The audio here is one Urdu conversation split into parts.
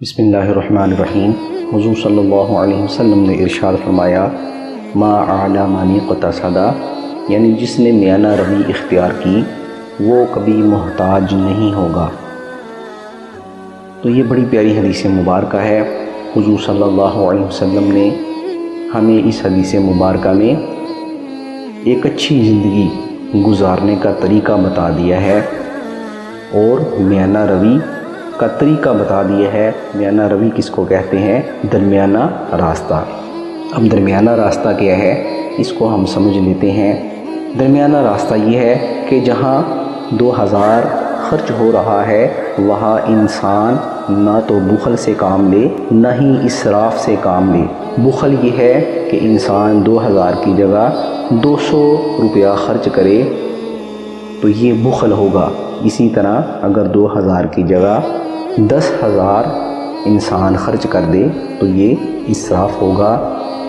بسم اللہ الرحمن الرحیم۔ حضور صلی اللہ علیہ وسلم نے ارشاد فرمایا، ما اعلی مانی قتصدا، یعنی جس نے میانہ روی اختیار کی وہ کبھی محتاج نہیں ہوگا۔ تو یہ بڑی پیاری حدیث مبارکہ ہے۔ حضور صلی اللہ علیہ وسلم نے ہمیں اس حدیث مبارکہ میں ایک اچھی زندگی گزارنے کا طریقہ بتا دیا ہے اور میانہ روی کا طریقہ بتا دیا ہے۔ میانہ روی کس کو کہتے ہیں؟ درمیانہ راستہ۔ اب درمیانہ راستہ کیا ہے اس کو ہم سمجھ لیتے ہیں۔ درمیانہ راستہ یہ ہے کہ جہاں 2000 خرچ ہو رہا ہے وہاں انسان نہ تو بخل سے کام لے نہ ہی اسراف سے کام لے۔ بخل یہ ہے کہ انسان 2000 کی جگہ 200 روپیہ خرچ کرے تو یہ بخل ہوگا۔ اسی طرح اگر 2000 کی جگہ 10,000 انسان خرچ کر دے تو یہ اسراف ہوگا۔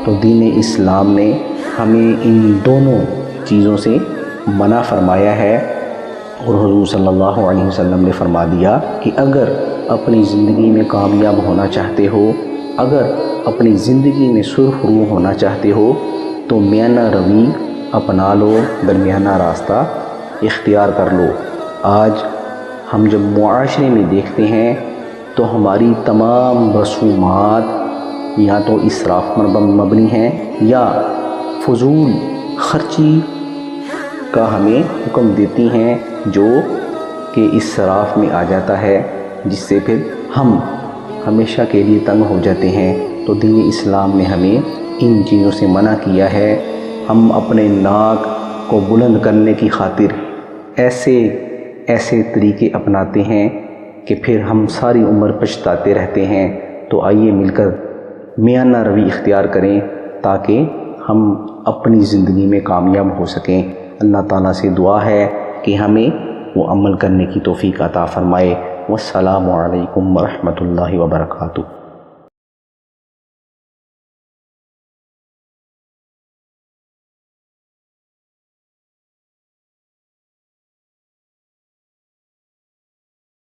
تو دین اسلام نے ہمیں ان دونوں چیزوں سے منع فرمایا ہے، اور حضور صلی اللہ علیہ وسلم نے فرما دیا کہ اگر اپنی زندگی میں کامیاب ہونا چاہتے ہو، اگر اپنی زندگی میں سرخرو ہونا چاہتے ہو تو میانہ روی اپنا لو، درمیانہ راستہ اختیار کر لو۔ آج ہم جب معاشرے میں دیکھتے ہیں تو ہماری تمام رسومات یا تو اسراف پر مبنی ہیں یا فضول خرچی کا ہمیں حکم دیتی ہیں، جو کہ اسراف میں آ جاتا ہے، جس سے پھر ہم ہمیشہ کے لیے تنگ ہو جاتے ہیں۔ تو دین اسلام نے ہمیں ان چیزوں سے منع کیا ہے۔ ہم اپنے ناک کو بلند کرنے کی خاطر ایسے طریقے اپناتے ہیں کہ پھر ہم ساری عمر پچھتاتے رہتے ہیں۔ تو آئیے مل کر میانہ روی اختیار کریں تاکہ ہم اپنی زندگی میں کامیاب ہو سکیں۔ اللہ تعالیٰ سے دعا ہے کہ ہمیں وہ عمل کرنے کی توفیق عطا فرمائے۔ والسلام علیکم ورحمۃ اللہ وبرکاتہ۔